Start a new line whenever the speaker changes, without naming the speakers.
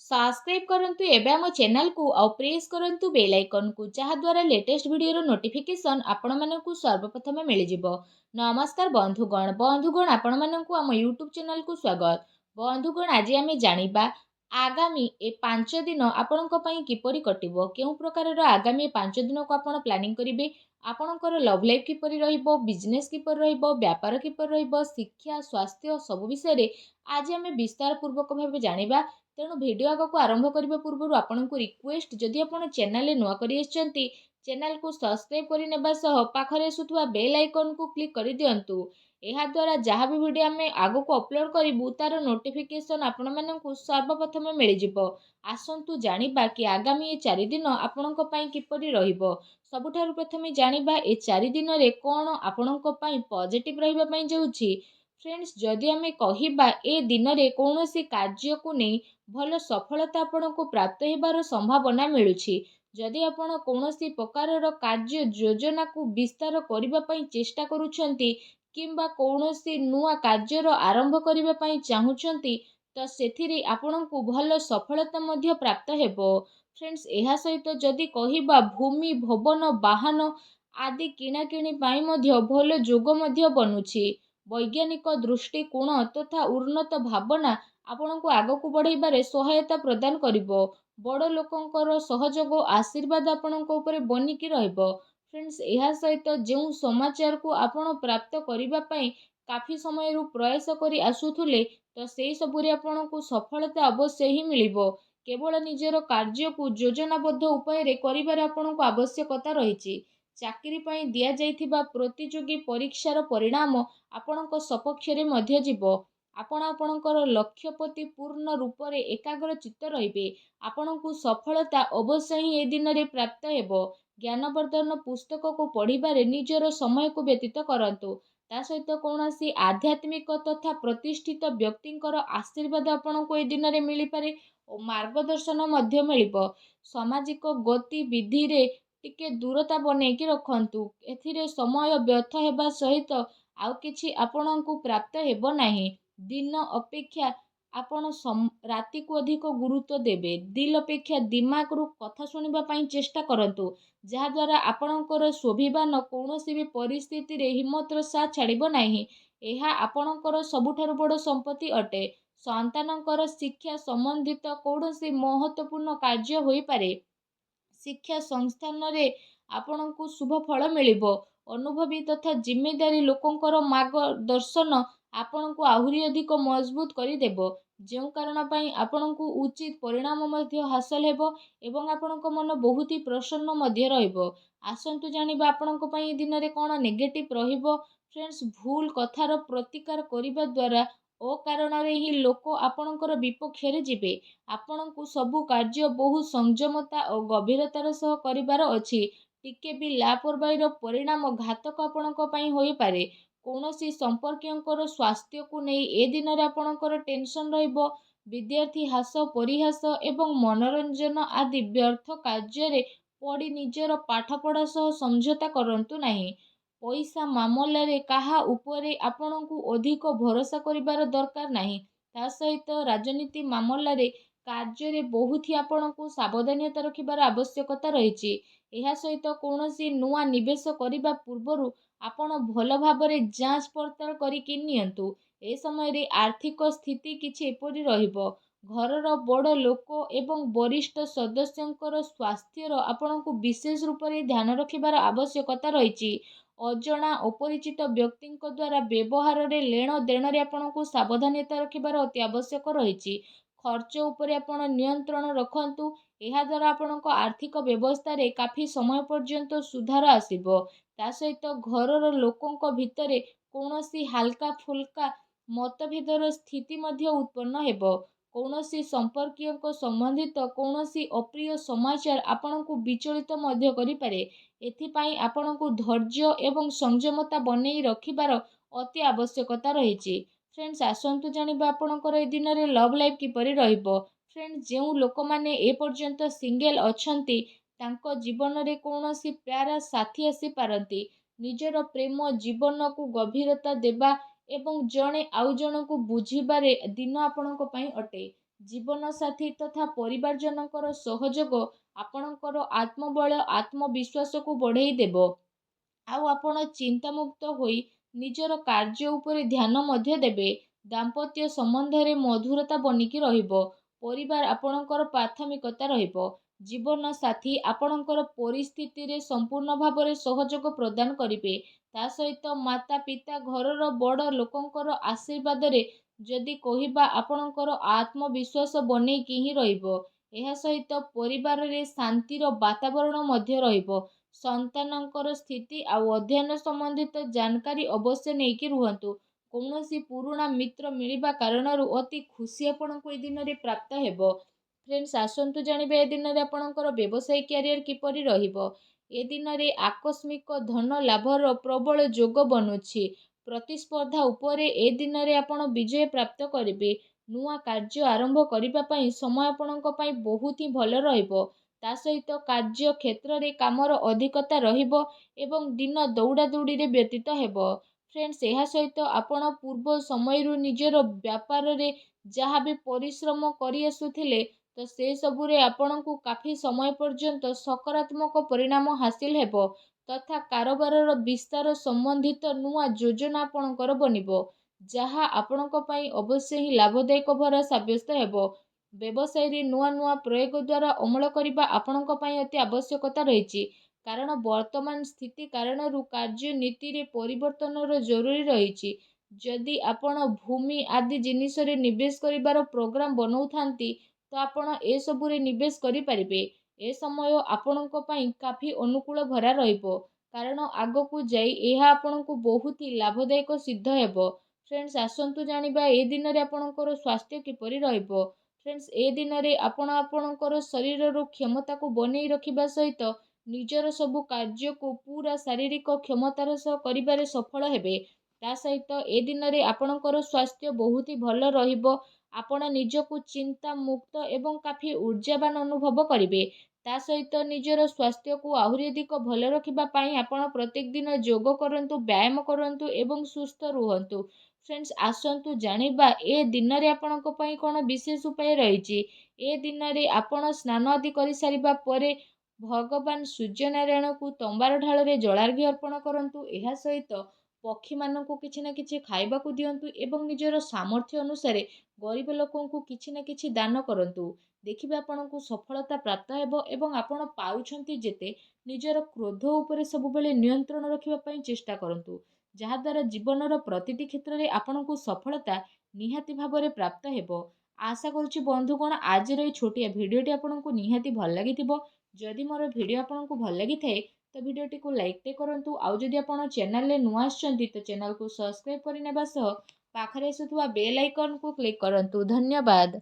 Subscribe करंतु एबे हम चैनल को और प्रेस करंतु बेल आइकन को जहा द्वारा लेटेस्ट वीडियो नोटिफिकेशन आपण मानकु सर्वप्रथम मिल जिवो। नमस्कार बंधुगण आपण मानकु हम यूट्यूब चैनल को स्वागत। बंधुगण आज आम जानिबा आगामी ए 5 दिन आपणक पई किपरि कटिबो, केउ प्रकारर आगामी 5 दिन को आपण प्लानिंग करिवे, आपणकर लव लाइफ किपरि रहिबो, बिजनेस किपरि रहिबो, व्यापार किपरि रहिबो, शिक्षा स्वास्थ्य सब विषय रे आज आम विस्तार पूर्वक भाबे जानिबा। तेणु भिडियो आग को आरंभ करने पूर्व आपन को रिक्वेस्ट, जदि आप चैनल नुआ करी चैनल को सब्सक्राइब करने सह पाखरे आसुवा बेल आइकन को क्लिक कर दिंतु। यह द्वारा जहाँ भी वीडियो आम आग को अपलोड करूँ तार नोटिफिकेशन आपण मानक सर्वप्रथम मिल जिवो। आसंतु जानिबा कि आगामी 4 दिन आपणक पई किपरि रहिबो। सबुठारु प्रथमे जानिबा ए 4 दिन रे कोन आपणक पई पॉजिटिव रहिबा पई जाउछि। फ्रेंड्स, जदि आम कहिबा ए दिन रे कोनोसी कार्य को नहीं भल सफलता आपको प्राप्त होबार संभावना मिलुछि। जदि आपण कौनसी प्रकारर कार्य योजना को विस्तार करने पई चेष्टा करूछंती किंबा कौनसी नुआ कार्यर आरंभ करने पई चाहुछंती तो सेथिरे आपनको भल सफलता मध्य प्राप्त हेबो। फ्रेंड्स, एहा सहित जदि कहिबा भूमि भवन वाहन आदि किणाकिणी पाई मध्य भल जोग मध्य बनुछि। वैज्ञानिक दृष्टिकोण तथा उन्नत भावना आपनको आगको बढ़ाइबारे सहायता प्रदान करिबो। बड़ लोकंकर सहयोग आशीर्वाद आपणक उपरे बनिकी रहइबो। फ्रेंड्स, एहा सहित जो समाचार को आपण प्राप्त करिबा पई काफी समय रु प्रयास करी आसुथुले तो सेही सबुरे आपणको सफलता अवश्य ही मिलिबो। केवल निजर कार्य को योजनाबद्ध उपाय रे करिबार आपणको आवश्यकता रहिछि। चाकरी पई दिया जाइथिबा प्रतियोगी परीक्षार परिणाम आपणको सपक्ष रे मध्य जीवो। आपण आपणकर लक्ष्य प्रति पूर्ण रूप से एकाग्र चित्त रहिबे। आपणको सफलता अवश्य ही ए दिन रे प्राप्त हेबो। ज्ञानवर्धन पुस्तक को पढ़िबारे निजर समय को व्यतीत करंतु। ता सहित कौनसी आध्यात्मिक तथा प्रतिष्ठित व्यक्तिंकर आशीर्वाद आपणको ए दिन रे मिली पारे और मार्गदर्शन मध्य मिलिबो। सामाजिक गतिविधि रे टिके दूरता बनेकी रखंतु। एथिरे समय व्यर्थ हेबा सहित आउ किछि आपणको प्राप्त हेबो नाही। दिन अपेक्षा आपण राति को अधिक गुरुत्व देबे। दिल अपेक्षा दिमाग रु कथा सुनिबा पई चेष्टा करंतु, जहा द्वारा आपणकर स्वाभिमान कौनसी भी परिस्थिति रे हिम्मतर साथ छाड़िबो नाही। एहा आपणकर सबुठारु बड़ संपत्ति अटे। संतानकर शिक्षा संबंधित कौनसी महत्वपूर्ण कार्य होई पारे। शिक्षा संस्थान रे आपणको शुभ फल मिलिबो। अनुभवी तथा जिम्मेदारी लोकंकर मार्गदर्शन आपणको आहुरी अधिक मजबूत करी देबो। जो कारण पई आपणको उचित परिणाम मध्य हासिल हेबो एवं आपणको मन बहुत ही प्रसन्न मध्य रहइबो। आसंतु जानिबा आपणको पई दिन रे कोन नेगेटिव रहिबो। फ्रेंड्स, भूल कथार प्रतिकार करिबा द्वारा ओ कारण रे ही लोक आपणकर विपक्ष रे जिबे। आपणको सबु कार्य बहु संयमता और गंभीरतार सह करिबार अछि। टिके भी लापरवाहीर परिणाम घातक आपणको पई होई पारे। कौनसी संपर्कियों स्वास्थ्य को नहीं ए दिन रे आपणकर टेंशन रहिबो। विद्यार्थी हास परिहास एवं मनोरंजन आदि व्यर्थ कार्य रे पड़ी निजर पाठपढ़ा सह समझौता करंतु नहीं। पैसा मामला रे काहा उपरे आपणको अधिक भरोसा करिबार दरकार नहीं। ता सहित राजनीति मामला रे कार्य रे बहुत ही आपणको सावधानता रखिबार आवश्यकता रहिछि। एहा सहित कौनसी नुआ निवेश करिबा पूर्वरु आपण भल भाबरे जांच पड़ताल करिकि नियंतु। ए समय रे आर्थिक स्थिति किछि एपरि रहिबो। घरर बड़ लोक एवं वरिष्ठ सदस्यंकर स्वास्थ्यर आपणको विशेष रूप से ध्यान रखिबार आवश्यकता रहिछि। अजणा अपरिचित व्यक्तिंक द्वारा व्यवहार रे लेण देण रे आपणको सावधानता रखिबार अति आवश्यक रहिछि। खर्च उपरे आपण नियंत्रण रखंतु। एहा द्वारा आपणको आर्थिक व्यवस्था रे काफी समय पर्यंत सुधार आसीबो। ता सहित घरर लोकंक भितरे कौनसी हल्का फुल्का मतभेदर स्थिति मध्य उत्पन्न हेबो। कौनसी संपर्कियों संबंधित कौनसी अप्रिय समाचार आपणको विचलित मध्य करि पारे। एथिपाई आपणको धैर्य एवं संयमता बनेई रखिबार अति आवश्यकता रहिछि। फ्रेंड्स, आसंतु जानिबा आपणकर ए दिन रे लव लाइफ किपरि रहिबो। फ्रेंड्स, जो लोक माने ए पर्यंत सिंगल अछंती तांको जीवन रे कौनसी प्यारा साथी आसी पारंती। निजर प्रेम जीवन को गभीरता देबा एवं जणे आउ जण को बुझिबारे दिन आपणको पई अटे। ଜୀବନସାଥୀ ତଥା ପରିବାରଜନଙ୍କର ସହଯୋଗ ଆପଣଙ୍କର ଆତ୍ମବଳ ଆତ୍ମବିଶ୍ୱାସକୁ ବଢ଼େଇ ଦେବ। ଆଉ ଆପଣ ଚିନ୍ତାମୁକ୍ତ ହୋଇ ନିଜର କାର୍ଯ୍ୟ ଉପରେ ଧ୍ୟାନ ମଧ୍ୟ ଦେବେ। ଦାମ୍ପତ୍ୟ ସମ୍ବନ୍ଧରେ ମଧୁରତା ବନିକି ରହିବ। ପରିବାର ଆପଣଙ୍କର ପ୍ରାଥମିକତା ରହିବ। ଜୀବନ ସାଥୀ ଆପଣଙ୍କର ପରିସ୍ଥିତିରେ ସମ୍ପୂର୍ଣ୍ଣ ଭାବରେ ସହଯୋଗ ପ୍ରଦାନ କରିବେ। ତା ସହିତ ମାତା ପିତା ଘରର ବଡ଼ ଲୋକଙ୍କର ଆଶୀର୍ବାଦରେ ଯଦି କହିବା ଆପଣଙ୍କର ଆତ୍ମବିଶ୍ୱାସ ବନେଇକି ହିଁ ରହିବ। ଏହା ସହିତ ପରିବାରରେ ଶାନ୍ତିର ବାତାବରଣ ମଧ୍ୟ ରହିବ। ସନ୍ତାନଙ୍କର ସ୍ଥିତି ଆଉ ଅଧ୍ୟୟନ ସମ୍ବନ୍ଧିତ ଜାନକାରୀ ଅବଶ୍ୟ ନେଇକି ରୁହନ୍ତୁ। କୌଣସି ପୁରୁଣା ମିତ୍ର ମିଳିବା କାରଣରୁ ଅତି ଖୁସି ଆପଣଙ୍କୁ ଏ ଦିନରେ ପ୍ରାପ୍ତ ହେବ। ଫ୍ରେଣ୍ଡସ୍, ଆସନ୍ତୁ ଜାଣିବା ଏ ଦିନରେ ଆପଣଙ୍କର ବ୍ୟବସାୟିକ କ୍ୟାରିୟର କିପରି ରହିବ। ଏ ଦିନରେ ଆକସ୍ମିକ ଧନ ଲାଭର ପ୍ରବଳ ଯୋଗ ବନୁଛି। ପ୍ରତିସ୍ପର୍ଦ୍ଧା ଉପରେ ଏ ଦିନରେ ଆପଣ ବିଜୟ ପ୍ରାପ୍ତ କରିବେ। ନୂଆ କାର୍ଯ୍ୟ ଆରମ୍ଭ କରିବା ପାଇଁ ସମୟ ଆପଣଙ୍କ ପାଇଁ ବହୁତ ହିଁ ଭଲ ରହିବ। ତା ସହିତ କାର୍ଯ୍ୟ କ୍ଷେତ୍ରରେ କାମର ଅଧିକତା ରହିବ ଏବଂ ଦିନ ଦୌଡ଼ାଦୌଡ଼ିରେ ବ୍ୟତୀତ ହେବ। ଫ୍ରେଣ୍ଡସ୍, ଏହା ସହିତ ଆପଣ ପୂର୍ବ ସମୟରୁ ନିଜର ବ୍ୟାପାରରେ ଯାହା ବି ପରିଶ୍ରମ କରି ଆସୁଥିଲେ ତ ସେସବୁରେ ଆପଣଙ୍କୁ କାଫି ସମୟ ପର୍ଯ୍ୟନ୍ତ ସକାରାତ୍ମକ ପରିଣାମ ହାସିଲ ହେବ ତଥା କାରବାରର ବିସ୍ତାର ସମ୍ବନ୍ଧିତ ନୂଆ ଯୋଜନା ଆପଣଙ୍କର ବନିବ, ଯାହା ଆପଣଙ୍କ ପାଇଁ ଅବଶ୍ୟ ହିଁ ଲାଭଦାୟକ ଭରା ସାବ୍ୟସ୍ତ ହେବ। ବ୍ୟବସାୟରେ ନୂଆ ନୂଆ ପ୍ରୟୋଗ ଦ୍ୱାରା ଅମଳ କରିବା ଆପଣଙ୍କ ପାଇଁ ଅତି ଆବଶ୍ୟକତା ରହିଛି, କାରଣ ବର୍ତ୍ତମାନ ସ୍ଥିତି କାରଣରୁ କାର୍ଯ୍ୟନୀତିରେ ପରିବର୍ତ୍ତନର ଜରୁରୀ ରହିଛି। ଯଦି ଆପଣ ଭୂମି ଆଦି ଜିନିଷରେ ନିବେଶ କରିବାର ପ୍ରୋଗ୍ରାମ ବନଉଥାନ୍ତି ତ ଆପଣ ଏସବୁରେ ନିବେଶ କରିପାରିବେ। ଏ ସମୟ ଆପଣଙ୍କ ପାଇଁ କାଫି ଅନୁକୂଳ ଭରା ରହିବ, କାରଣ ଆଗକୁ ଯାଇ ଏହା ଆପଣଙ୍କୁ ବହୁତ ହି ଲାଭଦାୟକ ସିଦ୍ଧ ହେବ। ଫ୍ରେଣ୍ଡସ୍, ଆସନ୍ତୁ ଜାଣିବା ଏ ଦିନରେ ଆପଣଙ୍କର ସ୍ୱାସ୍ଥ୍ୟ କିପରି ରହିବ। ଫ୍ରେଣ୍ଡସ୍, ଏ ଦିନରେ ଆପଣ ଆପଣଙ୍କର ଶରୀରର କ୍ଷମତାକୁ ବନେଇ ରଖିବା ସହିତ ନିଜର ସବୁ କାର୍ଯ୍ୟକୁ ପୁରା ଶାରୀରିକ କ୍ଷମତାର ସହ କରିବାରେ ସଫଳ ହେବେ। ତା ସହିତ ଏ ଦିନରେ ଆପଣଙ୍କର ସ୍ୱାସ୍ଥ୍ୟ ବହୁତ ହି ଭଲ ରହିବ। ଆପଣ ନିଜକୁ ଚିନ୍ତା ମୁକ୍ତ ଏବଂ କାଫି ଊର୍ଜାବାନ ଅନୁଭବ କରିବେ। ତା ସହିତ ନିଜର ସ୍ୱାସ୍ଥ୍ୟକୁ ଆହୁରି ଅଧିକ ଭଲ ରଖିବା ପାଇଁ ଆପଣ ପ୍ରତ୍ୟେକ ଦିନ ଯୋଗ କରନ୍ତୁ, ବ୍ୟାୟାମ କରନ୍ତୁ ଏବଂ ସୁସ୍ଥ ରୁହନ୍ତୁ। ଫ୍ରେଣ୍ଡସ୍, ଆସନ୍ତୁ ଜାଣିବା ଏ ଦିନରେ ଆପଣଙ୍କ ପାଇଁ କ'ଣ ବିଶେଷ ଉପାୟ ରହିଛି। ଏ ଦିନରେ ଆପଣ ସ୍ନାନ ଆଦି କରିସାରିବା ପରେ ଭଗବାନ ସୂର୍ଯ୍ୟନାରାୟଣଙ୍କୁ ତମ୍ବାର ଢାଳରେ ଜଳାର୍ଘ୍ୟ ଅର୍ପଣ କରନ୍ତୁ। ଏହା ସହିତ ପକ୍ଷୀମାନଙ୍କୁ କିଛି ନା କିଛି ଖାଇବାକୁ ଦିଅନ୍ତୁ ଏବଂ ନିଜର ସାମର୍ଥ୍ୟ ଅନୁସାରେ ଗରିବ ଲୋକଙ୍କୁ କିଛି ନା କିଛି ଦାନ କରନ୍ତୁ। ଦେଖିବେ ଆପଣଙ୍କୁ ସଫଳତା ପ୍ରାପ୍ତ ହେବ ଏବଂ ଆପଣ ପାରୁଛନ୍ତି ଯେତେ ନିଜର କ୍ରୋଧ ଉପରେ ସବୁବେଳେ ନିୟନ୍ତ୍ରଣ ରଖିବା ପାଇଁ ଚେଷ୍ଟା କରନ୍ତୁ, ଯାହାଦ୍ୱାରା ଜୀବନର ପ୍ରତିଟି କ୍ଷେତ୍ରରେ ଆପଣଙ୍କୁ ସଫଳତା ନିହାତି ଭାବରେ ପ୍ରାପ୍ତ ହେବ। ଆଶା କରୁଛି ବନ୍ଧୁଗଣ ଆଜିର ଏହି ଛୋଟିଆ ଭିଡ଼ିଓଟି ଆପଣଙ୍କୁ ନିହାତି ଭଲ ଲାଗିଥିବ। ଯଦି ମୋର ଭିଡ଼ିଓ ଆପଣଙ୍କୁ ଭଲ ଲାଗିଥାଏ ତ ଭିଡ଼ିଓଟିକୁ ଲାଇକ୍ଟେ କରନ୍ତୁ। ଆଉ ଯଦି ଆପଣ ଚ୍ୟାନେଲରେ ନୂଆ ଆସିଛନ୍ତି ତ ଚ୍ୟାନେଲକୁ ସବସ୍କ୍ରାଇବ୍ କରିନେବା ସହ ପାଖରେ ଆସୁଥିବା ବେଲ୍ ଆଇକନ୍କୁ କ୍ଲିକ୍ କରନ୍ତୁ। ଧନ୍ୟବାଦ।